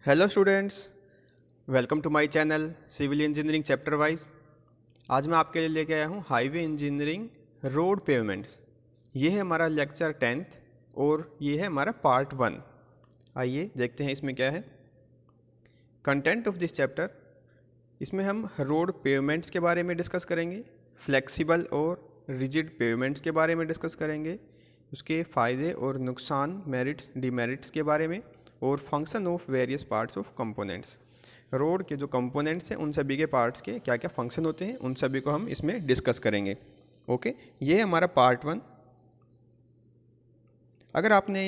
Hello students, welcome to my channel civil engineering chapter wise. आज मैं आपके लिए लेके आया हूँ हाईवे इंजीनियरिंग रोड पेवमेंट्स। ये है हमारा लेक्चर 10th और ये है हमारा पार्ट 1। आइए देखते हैं इसमें क्या है कंटेंट ऑफ दिस चैप्टर। इसमें हम रोड पेवमेंट्स के बारे में डिस्कस करेंगे, फ्लेक्सिबल और रिजिड पेवमेंट्स के बारे में डिस्कस करेंगे, उसके फ़ायदे और नुकसान, मेरिट्स डिमेरिट्स के बारे में, और function of various parts of components. Road के जो कंपोनेंट्स हैं उन सभी के पार्ट्स के क्या क्या फंक्शन होते हैं उन सभी को हम इसमें डिस्कस करेंगे। ओके, ये है हमारा पार्ट 1। अगर आपने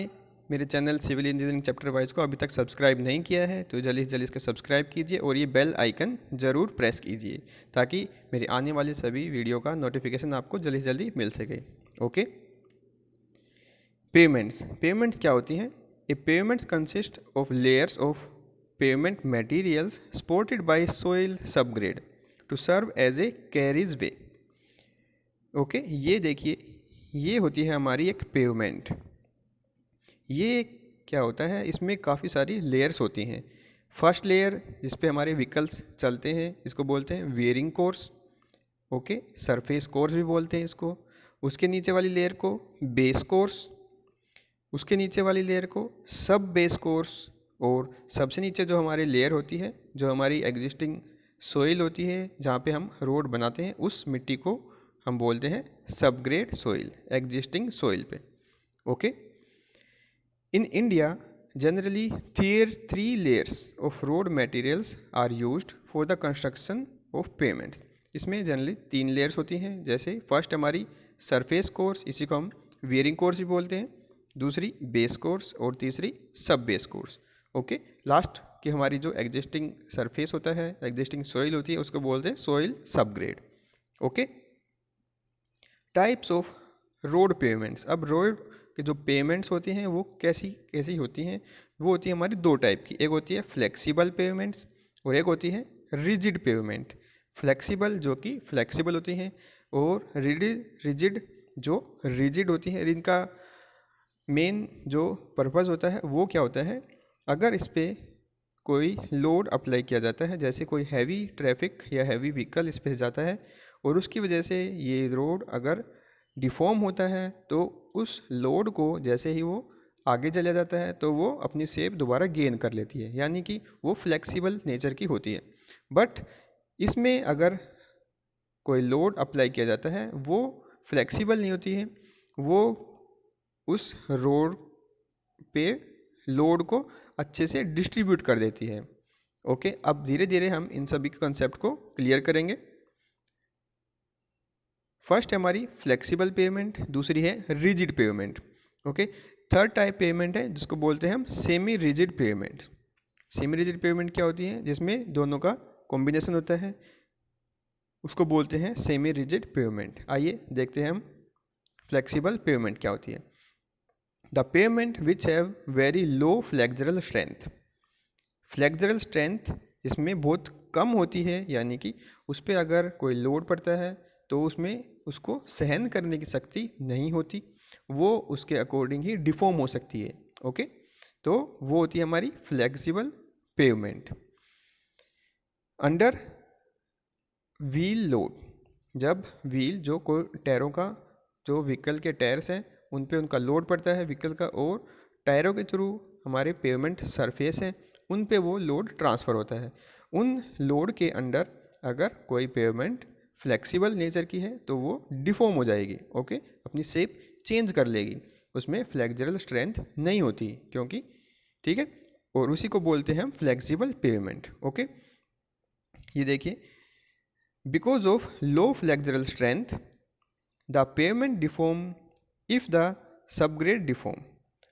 मेरे channel civil engineering chapter wise को अभी तक सब्सक्राइब नहीं किया है तो जल्दी से जल्दी इसको सब्सक्राइब कीजिए और ये बेल आइकन ज़रूर प्रेस कीजिए ताकि मेरे आने वाले सभी वीडियो का नोटिफिकेशन आपको जल्दी से जल्दी मिल सके। ओके, पेमेंट्स क्या होती हैं? A pavements consist of layers of pavement materials supported by soil subgrade to serve as a carriageway. Okay, ये देखिए, ये होती है हमारी एक पेवमेंट। ये क्या होता है, इसमें काफ़ी सारी लेयर्स होती हैं। फर्स्ट लेयर जिस पे हमारे व्हीकल्स चलते हैं इसको बोलते हैं wearing course. Okay, surface course भी बोलते हैं इसको। उसके नीचे वाली लेयर को बेस कोर्स, उसके नीचे वाली लेयर को सब बेस कोर्स, और सबसे नीचे जो हमारी लेयर होती है, जो हमारी एग्जिस्टिंग सोइल होती है जहाँ पे हम रोड बनाते हैं, उस मिट्टी को हम बोलते हैं सबग्रेड सोइल, एग्जिस्टिंग सोइल पे। Okay, in India generally three layers of road materials are used for the construction of pavements. इसमें जनरली 3 लेयर्स होती हैं। जैसे फर्स्ट हमारी सरफेस कोर्स, इसी को हम वेयरिंग कोर्स भी बोलते हैं, दूसरी बेस कोर्स और तीसरी सब बेस कोर्स। ओके, लास्ट की हमारी जो एग्जिस्टिंग सरफेस होता है, एग्जिस्टिंग सोइल होती है, उसको बोलते हैं soil subgrade. Okay, types of road payments. अब रोड के जो पेमेंट्स होती हैं वो कैसी कैसी होती हैं? वो होती है हमारी 2 टाइप की। एक होती है फ्लेक्सिबल पेमेंट्स और एक होती है रिजिड पेमेंट। फ्लेक्सिबल जो कि फ्लेक्सिबल होती हैं और रिजिड जो रिजिड होती है। इनका मेन जो पर्पज़ होता है वो क्या होता है, अगर इस पर कोई लोड अप्लाई किया जाता है, जैसे कोई हैवी ट्रैफिक या हैवी व्हीकल इस पर जाता है और उसकी वजह से ये रोड अगर डिफॉर्म होता है तो उस लोड को जैसे ही वो आगे चला जाता है तो वो अपनी शेप दोबारा गेन कर लेती है, यानी कि वो फ्लेक्सिबल नेचर की होती है। बट इसमें अगर कोई लोड अप्लाई किया जाता है वो फ्लेक्सिबल नहीं होती है, वो उस रोड पे लोड को अच्छे से डिस्ट्रीब्यूट कर देती है। ओके, अब धीरे धीरे हम इन सभी के कॉन्सेप्ट को क्लियर करेंगे। फर्स्ट है हमारी फ्लेक्सिबल पेमेंट, दूसरी है rigid payment. Okay, third type payment है जिसको बोलते हैं हम semi rigid payment. Semi rigid payment क्या होती है? जिसमें दोनों का कॉम्बिनेशन होता है, उसको बोलते हैं सेमी रिजिड पेमेंट। आइए देखते हैं हम फ्लेक्सिबल पेमेंट क्या होती है। The payment which have very low flexural strength. Flexural strength इसमें बहुत कम होती है, यानी कि उस पर अगर कोई लोड पड़ता है तो उसमें उसको सहन करने की शक्ति नहीं होती, वो उसके अकॉर्डिंग ही डिफॉर्म हो सकती है। ओके, तो वो होती है हमारी flexible pavement. Under wheel load, जब व्हील जो कोई टायरों का, जो व्हीकल के टायर्स हैं उन पे उनका लोड पड़ता है व्हीकल का, और टायरों के थ्रू हमारे पेवमेंट सरफेस हैं उन पे वो लोड ट्रांसफ़र होता है। उन लोड के अंडर अगर कोई पेवमेंट फ्लेक्सिबल नेचर की है तो वो डिफॉर्म हो जाएगी। ओके, अपनी शेप चेंज कर लेगी, उसमें फ्लेक्सरल स्ट्रेंथ नहीं होती क्योंकि, ठीक है, और उसी को बोलते हैं हम फ्लेक्सिबल पेवमेंट। ओके, ये देखिए, because of low flexural strength the pavement deform if the subgrade deform.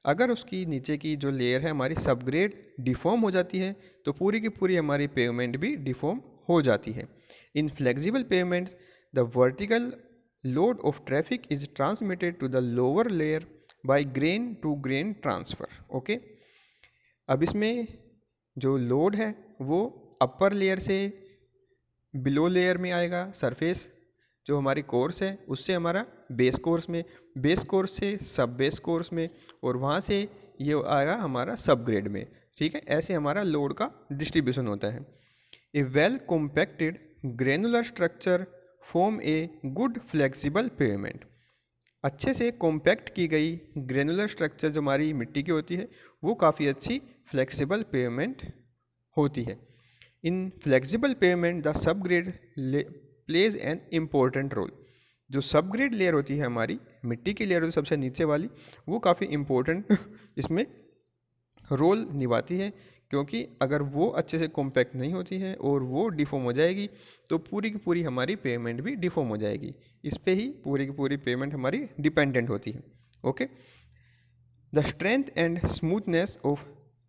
अगर उसकी नीचे की जो लेयर है हमारी सबग्रेड डिफॉर्म हो जाती है तो पूरी की पूरी हमारी पेवमेंट भी डिफॉर्म हो जाती है। In flexible pavements the vertical load of traffic is transmitted to the lower layer by grain to grain transfer. Okay, अब इसमें जो लोड है वो अपर लेयर से बिलो लेयर में आएगा, सरफेस जो हमारी कोर्स है उससे हमारा बेस कोर्स में, बेस कोर्स से सब बेस कोर्स में, और वहाँ से ये आएगा हमारा सब ग्रेड में। ठीक है, ऐसे हमारा लोड का डिस्ट्रीब्यूशन होता है। A well compacted granular structure form a good flexible pavement. अच्छे से कॉम्पैक्ट की गई ग्रेनुलर स्ट्रक्चर जो हमारी मिट्टी की होती है वो काफ़ी अच्छी फ्लेक्सिबल पेवमेंट होती है। In flexible pavement the subgrade plays an important role. जो सब ग्रेड लेयर होती है हमारी मिट्टी की लेयर होती है सबसे नीचे वाली, वो काफ़ी इम्पोर्टेंट इसमें रोल निभाती है, क्योंकि अगर वो अच्छे से कॉम्पैक्ट नहीं होती है और वो डिफॉर्म हो जाएगी तो पूरी की पूरी हमारी पेमेंट भी डिफॉर्म हो जाएगी। इस पे ही पूरी की पूरी पेमेंट हमारी डिपेंडेंट होती है। Okay, the strength and smoothness of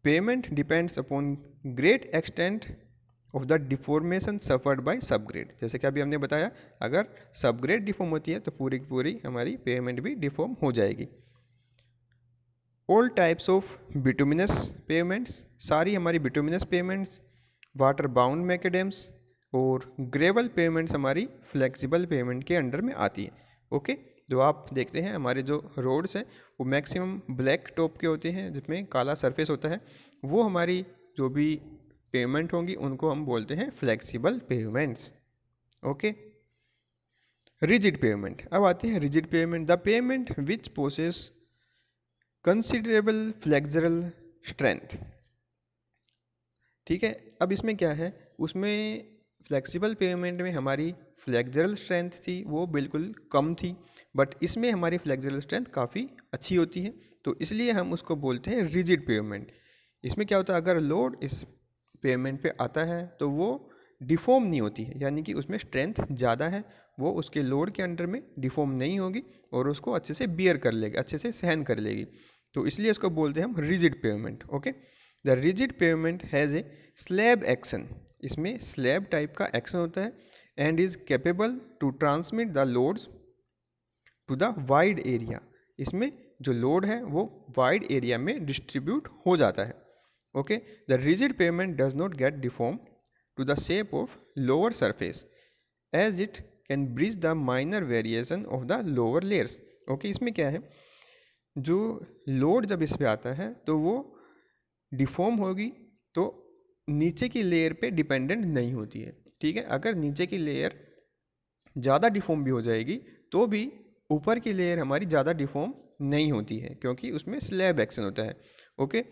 pavement depends upon great extent of the deformation suffered by subgrade. जैसे कि अभी हमने बताया, अगर सबग्रेड डिफॉर्म होती है तो पूरी की पूरी हमारी पेमेंट भी डिफॉर्म हो जाएगी। All types of bituminous pavements, सारी हमारी बिटुमिनस पेवमेंट्स, वाटर बाउंड मैकेडेम्स और ग्रेवल पेवमेंट्स हमारी फ्लेक्सिबल पेवमेंट के अंडर में आती है। ओके, जो आप देखते हैं हमारे जो रोड्स हैं वो मैक्सिमम ब्लैक टॉप के होते हैं जिसमें काला सरफेस होता है, वो हमारी जो भी पेवमेंट होंगी उनको हम बोलते हैं flexible pavements. Okay, rigid pavement. अब आते हैं rigid pavement. The pavement which possess considerable flexural strength. ठीक है, अब इसमें क्या है, उसमें फ्लेक्सिबल पेवमेंट में हमारी फ्लेक्सरल स्ट्रेंथ थी वो बिल्कुल कम थी, बट इसमें हमारी फ्लेक्सरल स्ट्रेंथ काफ़ी अच्छी होती है, तो इसलिए हम उसको बोलते हैं रिजिड पेवमेंट। इसमें क्या होता है, अगर लोड इस पेवमेंट पे आता है तो वो डिफॉर्म नहीं होती है, यानी कि उसमें स्ट्रेंथ ज़्यादा है, वो उसके लोड के अंडर में डिफॉर्म नहीं होगी और उसको अच्छे से बियर कर लेगी, अच्छे से सहन कर लेगी, तो इसलिए इसको बोलते हैं हम rigid pavement. Okay, the rigid pavement has a slab action. इसमें स्लैब टाइप का एक्शन होता है and is capable to transmit the loads to the wide area. इसमें जो लोड है वो वाइड एरिया में डिस्ट्रीब्यूट हो जाता है। Okay, the rigid pavement does not get deform to the shape of lower surface as it can bridge the minor variation of the lower layers. Okay, इसमें क्या है, जो लोड जब इस पे आता है तो वो डिफॉर्म होगी तो नीचे की लेयर पे डिपेंडेंट नहीं होती है। ठीक है, अगर नीचे की लेयर ज़्यादा डिफॉर्म भी हो जाएगी तो भी ऊपर की लेयर हमारी ज़्यादा डिफॉर्म नहीं होती है, क्योंकि उसमें स्लैब एक्शन होता है। Okay,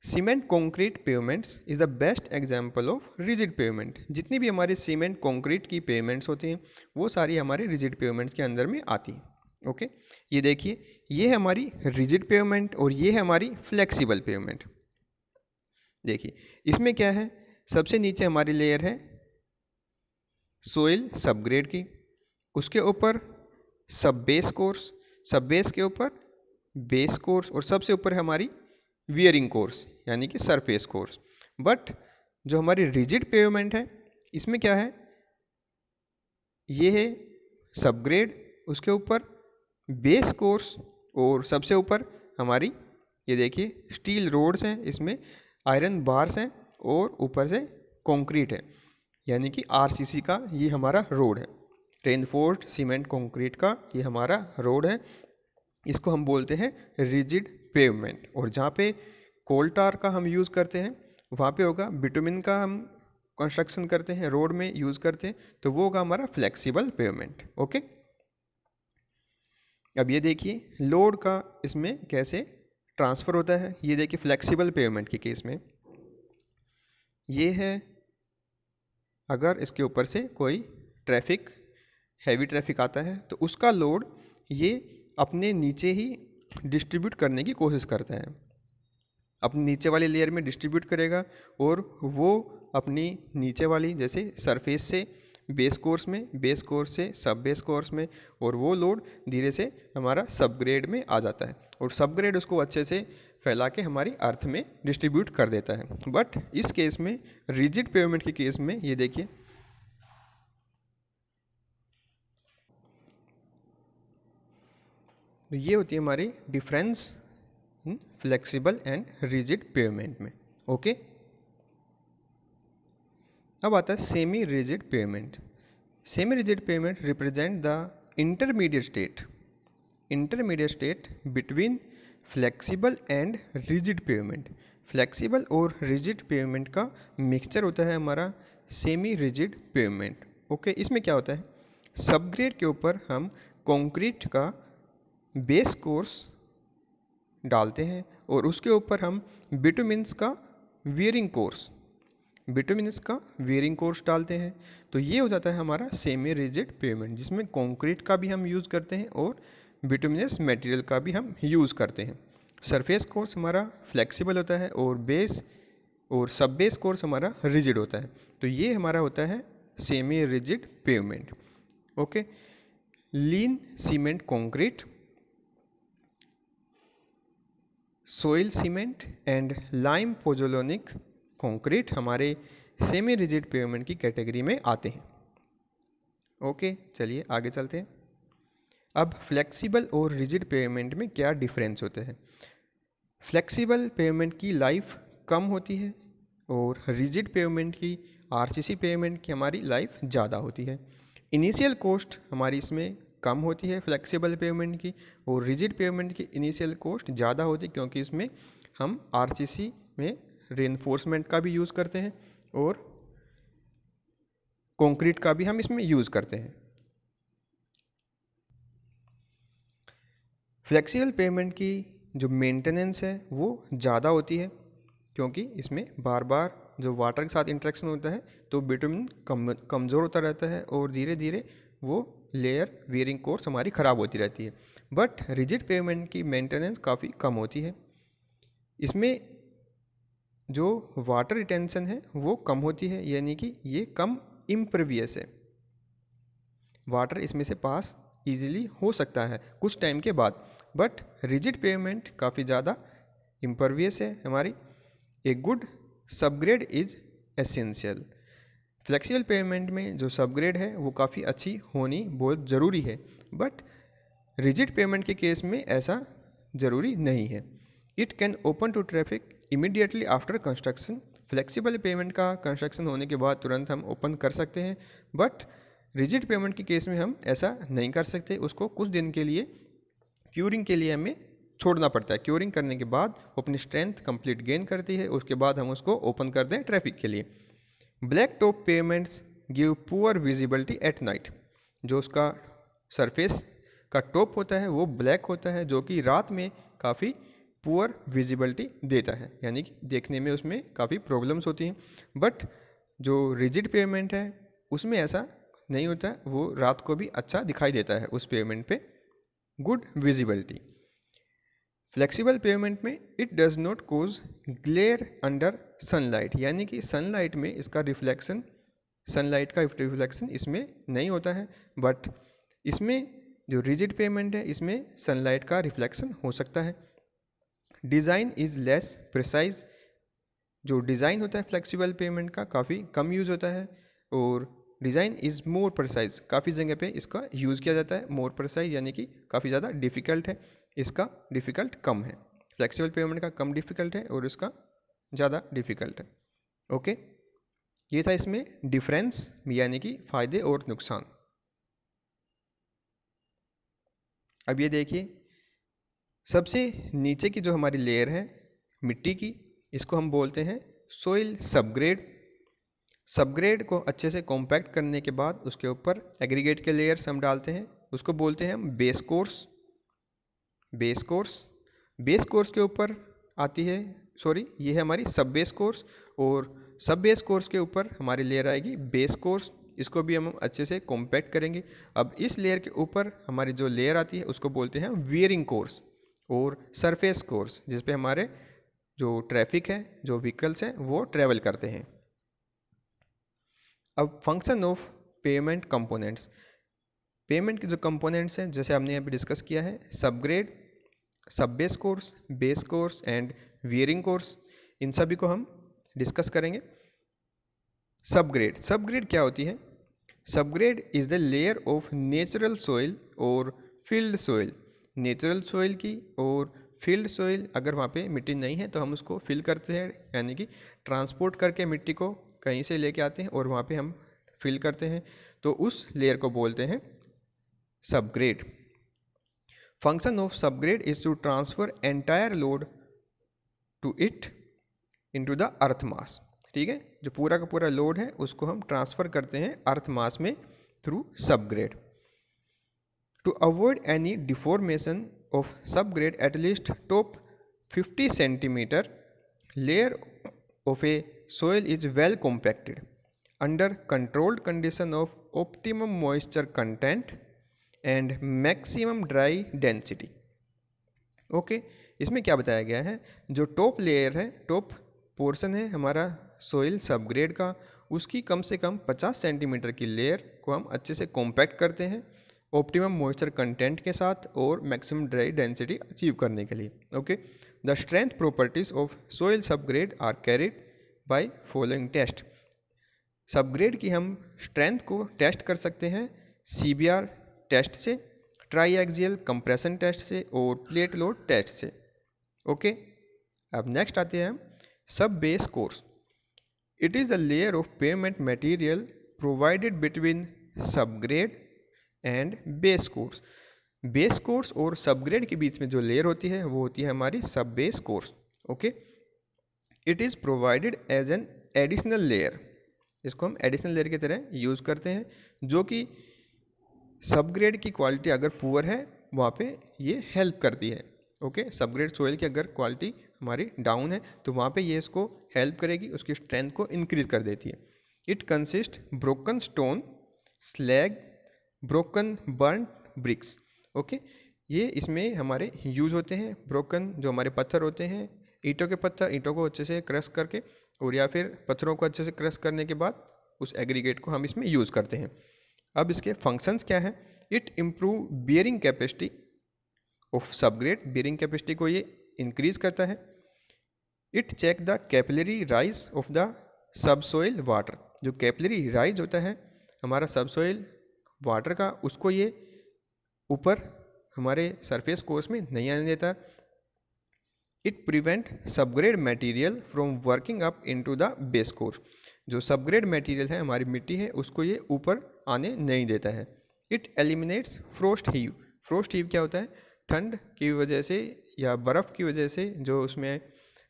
cement concrete pavements is the best example of rigid pavement. जितनी भी हमारी सीमेंट कॉन्क्रीट की पेवमेंट्स होती हैं वो सारी हमारे रिजिड पेवमेंट्स के अंदर में आती हैं। ओके, ये देखिए, ये है हमारी रिजिड पेवमेंट और ये है हमारी फ्लेक्सिबल पेवमेंट। देखिए इसमें क्या है, सबसे नीचे हमारी लेयर है सोइल सबग्रेड की, उसके ऊपर सब बेस कोर्स, सब बेस के ऊपर बेस कोर्स और सबसे ऊपर है हमारी वियरिंग कोर्स यानी कि सरफेस कोर्स। बट जो हमारी रिजिड पेवमेंट है इसमें क्या है, ये है सबग्रेड, उसके ऊपर बेस कोर्स और सबसे ऊपर हमारी ये देखिए स्टील रोड्स हैं, इसमें आयरन बार्स हैं और ऊपर से कंक्रीट है, यानी कि आरसीसी का ये हमारा रोड है, रेनफोर्स्ड सीमेंट कंक्रीट का ये हमारा रोड है। इसको हम बोलते हैं रिजिड पेवमेंट। और जहाँ पे कोल टार का हम यूज़ करते हैं वहाँ पे होगा बिटुमिन का हम कंस्ट्रक्शन करते हैं, रोड में यूज़ करते हैं, तो वो होगा हमारा फ्लेक्सिबल पेवमेंट। ओके, अब ये देखिए लोड का इसमें कैसे ट्रांसफ़र होता है। ये देखिए फ्लेक्सिबल पेवमेंट के केस में ये है, अगर इसके ऊपर से कोई ट्रैफिक हैवी ट्रैफिक आता है तो उसका लोड ये अपने नीचे ही डिस्ट्रीब्यूट करने की कोशिश करता है, अपनी नीचे वाली लेयर में डिस्ट्रीब्यूट करेगा और वो अपनी नीचे वाली जैसे सरफेस से बेस कोर्स में, बेस कोर्स से सब बेस कोर्स में, और वो लोड धीरे से हमारा सब ग्रेड में आ जाता है और सब ग्रेड उसको अच्छे से फैला के हमारी अर्थ में डिस्ट्रीब्यूट कर देता है। बट इस केस में रिजिड पेवमेंट के केस में ये देखिए तो ये होती है हमारी difference flexible and rigid pavement में। ओके, अब आता है semi rigid pavement. Semi rigid pavement represent the intermediate state between flexible and rigid pavement. Flexible और रिजिड पेवमेंट का मिक्सचर होता है हमारा सेमी रिजिड पेवमेंट। ओके, इसमें क्या होता है, सबग्रेड के ऊपर हम कंक्रीट का बेस कोर्स डालते हैं और उसके ऊपर हम बिटुमिन्स का वियरिंग कोर्स डालते हैं। तो ये हो जाता है हमारा सेमी रिजिड पेवमेंट, जिसमें कंक्रीट का भी हम यूज़ करते हैं और बिटुमिनस मटेरियल का भी हम यूज़ करते हैं। सरफेस कोर्स हमारा फ्लेक्सिबल होता है और बेस और सब बेस कोर्स हमारा रिजिड होता है। तो ये हमारा होता है semi rigid pavement. Okay, lean cement concrete, soil cement and lime pozzolanic concrete हमारे सेमी रिजिड पेवमेंट की कैटेगरी में आते हैं। ओके, चलिए आगे चलते हैं। अब फ्लेक्सिबल और रिजिड पेवमेंट में क्या डिफरेंस होते हैं। फ्लेक्सिबल पेवमेंट की लाइफ कम होती है और रिजिड पेवमेंट की, आरसीसी पेवमेंट की हमारी लाइफ ज़्यादा होती है। इनिशियल कॉस्ट हमारी इसमें कम होती है फ्लेक्सिबल पेवमेंट की, और रिजिड पेवमेंट की इनिशियल कॉस्ट ज़्यादा होती है क्योंकि इसमें हम आरसीसी में रेनफोर्समेंट का भी यूज़ करते हैं और कंक्रीट का भी हम इसमें यूज़ करते हैं। फ्लेक्सिबल पेवमेंट की जो मेंटेनेंस है वो ज़्यादा होती है क्योंकि इसमें बार बार जो वाटर के साथ इंटरेक्शन होता है तो बिटुमिन कमज़ोर होता रहता है और धीरे धीरे वो लेयर वियरिंग कोर्स हमारी ख़राब होती रहती है। बट रिजिड पेवमेंट की मेंटेनेंस काफ़ी कम होती है। इसमें जो वाटर रिटेंशन है वो कम होती है, यानी कि ये कम इम्परवियस है, वाटर इसमें से पास इजीली हो सकता है कुछ टाइम के बाद। बट रिजिड पेवमेंट काफ़ी ज़्यादा इम्परवियस है हमारी। A good subgrade is essential. Flexible pavement में जो सबग्रेड है वो काफ़ी अच्छी होनी बहुत ज़रूरी है, बट रिजिड पेवमेंट के केस में ऐसा ज़रूरी नहीं है। It can open to traffic immediately after construction. Flexible pavement का कंस्ट्रक्शन होने के बाद तुरंत हम ओपन कर सकते हैं, बट रिजिड पेवमेंट के केस में हम ऐसा नहीं कर सकते। उसको कुछ दिन के लिए क्यूरिंग के लिए हमें छोड़ना पड़ता है। क्यूरिंग करने के बाद वो अपनी स्ट्रेंथ कंप्लीट गेन करती है, उसके बाद हम उसको ओपन कर दें ट्रैफिक के लिए। Black top pavements give poor visibility at night. जो उसका सरफेस का टॉप होता है वो ब्लैक होता है, जो कि रात में काफ़ी पुअर विजिबिलिटी देता है, यानी कि देखने में उसमें काफ़ी प्रॉब्लम्स होती हैं। बट जो रिजिड पेवमेंट है उसमें ऐसा नहीं होता है, वो रात को भी अच्छा दिखाई देता है उस पेवमेंट पे, गुड विजिबिलिटी। फ्लेक्सिबल पेवमेंट में it does not cause glare under sunlight, यानी कि सनलाइट में इसका रिफ्लेक्शन, सनलाइट का रिफ्लेक्शन इसमें नहीं होता है। बट इसमें जो रिजिड पेवमेंट है इसमें सनलाइट का रिफ्लेक्शन हो सकता है। Design is less precise. जो डिज़ाइन होता है फ्लेक्सिबल पेवमेंट का काफ़ी कम यूज़ होता है, और डिज़ाइन इज़ मोर प्रिसाइज, काफ़ी जगह पे इसका यूज़ किया जाता है। मोर प्रिसाइज यानी कि काफ़ी ज़्यादा डिफ़िकल्ट है, इसका डिफ़िकल्ट कम है। फ्लेक्सिबल पेवमेंट का कम डिफ़िकल्ट है और इसका ज़्यादा डिफ़िकल्ट है। ओके, ये था इसमें डिफरेंस, यानी कि फ़ायदे और नुकसान। अब ये देखिए, सबसे नीचे की जो हमारी लेयर है मिट्टी की, इसको हम बोलते हैं सोइल सबग्रेड। सबग्रेड को अच्छे से कॉम्पैक्ट करने के बाद उसके ऊपर एग्रीगेट के लेयर्स हम डालते हैं, उसको बोलते हैं हम बेस कोर्स। बेस कोर्स के ऊपर आती है, ये है हमारी सब बेस कोर्स, और सब बेस कोर्स के ऊपर हमारी लेयर आएगी बेस कोर्स। इसको भी हम अच्छे से कॉम्पैक्ट करेंगे। अब इस लेयर के ऊपर हमारी जो लेयर आती है उसको बोलते हैं वियरिंग कोर्स और सरफेस कोर्स, जिस पे हमारे जो ट्रैफिक है, जो व्हीकल्स हैं वो ट्रैवल करते हैं। अब function of payment components. Payment के जो कंपोनेंट्स हैं जैसे हमने अभी डिस्कस किया है, subgrade, sub base course and wearing course, इन सभी को हम डिस्कस करेंगे। सबग्रेड क्या होती है। Subgrade is the layer of natural soil और फील्ड सॉइल। नेचुरल सॉइल की और फील्ड सॉइल, अगर वहाँ पे मिट्टी नहीं है तो हम उसको फिल करते हैं, यानी कि ट्रांसपोर्ट करके मिट्टी को कहीं से लेके आते हैं और वहाँ पे हम फिल करते हैं, तो उस लेयर को बोलते हैं subgrade. Function of subgrade is to transfer entire load to it into the earth mass. ठीक है, जो पूरा का पूरा लोड है उसको हम ट्रांसफ़र करते हैं अर्थ मास में through subgrade. To avoid any deformation of subgrade at least top 50 centimeter layer of a soil is well compacted under controlled condition of optimum moisture content and maximum dry density। Okay, इसमें क्या बताया गया है, जो top layer है, top portion है हमारा soil subgrade का, उसकी कम से कम 50 सेंटीमीटर की लेयर को हम अच्छे से कॉम्पैक्ट करते हैं ऑप्टिमम मॉइस्चर कंटेंट के साथ और मैक्सिमम ड्राई डेंसिटी अचीव करने के लिए। Okay, the strength properties of soil subgrade are carried by following test. Subgrade की हम स्ट्रेंथ को टेस्ट कर सकते हैं CBR टेस्ट से, ट्राई एक्सियल कंप्रेशन टेस्ट से और प्लेट लोड टेस्ट से। ओके, अब नेक्स्ट आते हैं हम sub base course. It is the layer of pavement material provided between subgrade and base course. Base course और सबग्रेड के बीच में जो लेयर होती है वो होती है हमारी sub base course. Okay, it is provided as an additional layer. इसको हम एडिशनल लेयर की तरह यूज़ करते हैं, जो कि सबग्रेड की क्वालिटी अगर पुअर है वहाँ पे ये हेल्प करती है। ओके, सबग्रेड सोइल की अगर क्वालिटी हमारी डाउन है तो वहाँ पे ये इसको हेल्प करेगी, उसकी स्ट्रेंथ को इंक्रीज कर देती है। It consist broken stone, slag, broken burn bricks. Okay, ये इसमें हमारे यूज़ होते हैं। ब्रोकन जो हमारे पत्थर होते हैं, ईंटों के पत्थर, ईंटों को अच्छे से क्रश करके और या फिर पत्थरों को अच्छे से क्रश करने के बाद उस एग्रीगेट को हम इसमें यूज़ करते हैं। अब इसके फंक्शंस क्या है, it improve bearing capacity of subgrade, bearing capacity को ये इंक्रीज करता है। It check the capillary rise of the subsoil water, जो कैपिलरी राइज होता है हमारा सबसोइल वाटर का, उसको ये ऊपर हमारे सरफेस कोर्स में नहीं आने देता। It prevent subgrade material from working up into the base course, जो सबग्रेड मटेरियल है हमारी मिट्टी है उसको ये ऊपर आने नहीं देता है। It eliminates frost heave. Frost heave क्या होता है, ठंड की वजह से या बर्फ़ की वजह से जो उसमें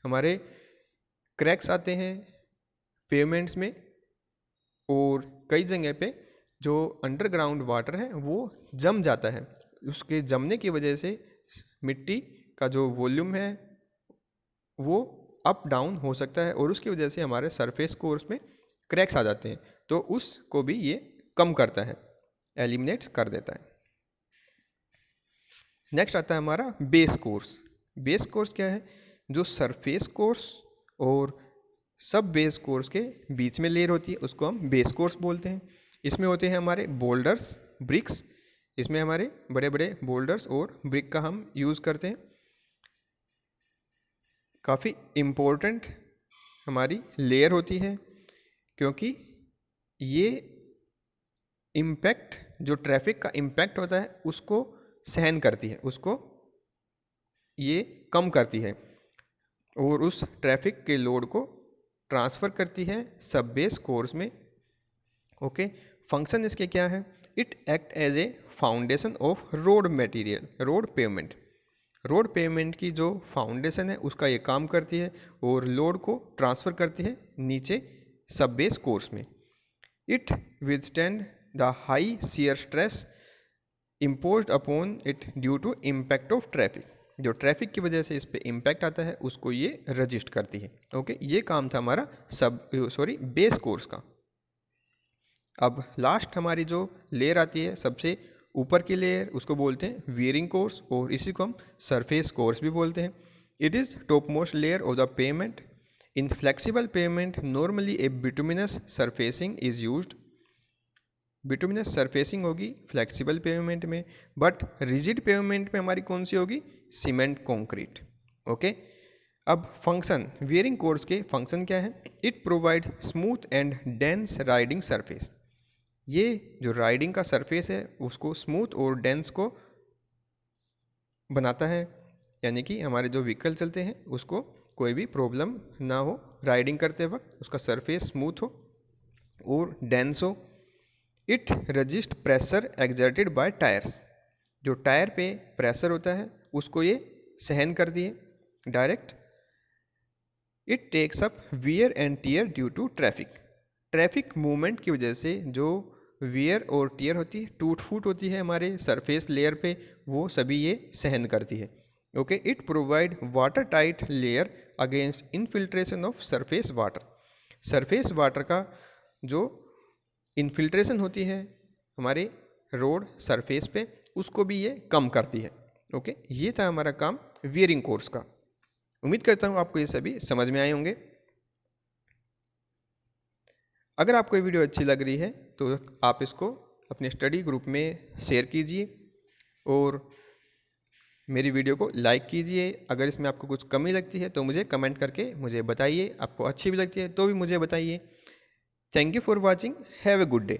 हमारे क्रैक्स आते हैं पेवमेंट्स में, और कई जगह पे जो अंडरग्राउंड वाटर है वो जम जाता है। उसके जमने की वजह से मिट्टी का जो वॉल्यूम है वो अप डाउन हो सकता है और उसकी वजह से हमारे सरफेस कोर्स में क्रैक्स आ जाते हैं, तो उसको भी ये कम करता है, एलिमिनेट्स कर देता है। नेक्स्ट आता है हमारा बेस कोर्स। बेस कोर्स क्या है, जो सरफेस कोर्स और सब बेस कोर्स के बीच में लेयर होती है उसको हम बेस कोर्स बोलते हैं। इसमें होते हैं हमारे बोल्डर्स, ब्रिक्स, इसमें हमारे बड़े बड़े बोल्डर्स और ब्रिक का हम यूज़ करते हैं। काफ़ी इम्पोर्टेंट हमारी लेयर होती है क्योंकि ये इम्पैक्ट, जो ट्रैफिक का इम्पैक्ट होता है उसको सहन करती है, उसको ये कम करती है और उस ट्रैफिक के लोड को ट्रांसफ़र करती है सब बेस कोर्स में। ओके, फंक्शन इसके क्या है, it act as a foundation of road material, road pavement. Road pavement की जो फाउंडेशन है उसका ये काम करती है और लोड को ट्रांसफ़र करती है नीचे सब बेस कोर्स में। It withstand the high shear stress imposed upon it due to impact of traffic, जो ट्रैफिक की वजह से इस पर इम्पैक्ट आता है उसको ये रजिस्ट करती है। ओके, ये काम था हमारा बेस कोर्स का। अब लास्ट हमारी जो लेयर आती है सबसे ऊपर की लेयर, उसको बोलते हैं वियरिंग कोर्स और इसी को हम सरफेस कोर्स भी बोलते हैं। It is top most layer of the pavement. In flexible pavement normally A bituminous surfacing is used. Bituminous surfacing होगी फ्लेक्सिबल पेवमेंट में, बट रिजिड पेवमेंट में हमारी कौन सी होगी, सीमेंट कंक्रीट। ओके, अब फंक्शन, वियरिंग कोर्स के फंक्शन क्या है, it provide smooth and dense riding surface. ये जो राइडिंग का सरफेस है उसको स्मूथ और डेंस को बनाता है, यानी कि हमारे जो व्हीकल चलते हैं उसको कोई भी प्रॉब्लम ना हो राइडिंग करते वक्त, उसका सरफेस स्मूथ हो और डेंस हो। It resist pressure exerted by tyres, जो टायर पे प्रेशर होता है उसको ये सहन कर दिए direct. It takes up wear and tear due to traffic. Traffic movement की वजह से जो वियर और टीयर होती है, टूट फूट होती है हमारे सरफेस लेयर पे, वो सभी ये सहन करती है। Okay, it provide water tight layer against infiltration of surface water. Surface water का जो इनफिल्ट्रेशन होती है हमारे रोड सरफेस पे, उसको भी ये कम करती है। ओके, ये था हमारा काम वियरिंग कोर्स का। उम्मीद करता हूँ आपको ये सभी समझ में आए होंगे। अगर आपको ये वीडियो अच्छी लग रही है तो आप इसको अपने स्टडी ग्रुप में शेयर कीजिए और मेरी वीडियो को लाइक कीजिए। अगर इसमें आपको कुछ कमी लगती है तो मुझे कमेंट करके मुझे बताइए। आपको अच्छी भी लगती है तो भी मुझे बताइए। Thank you for watching. Have a good day.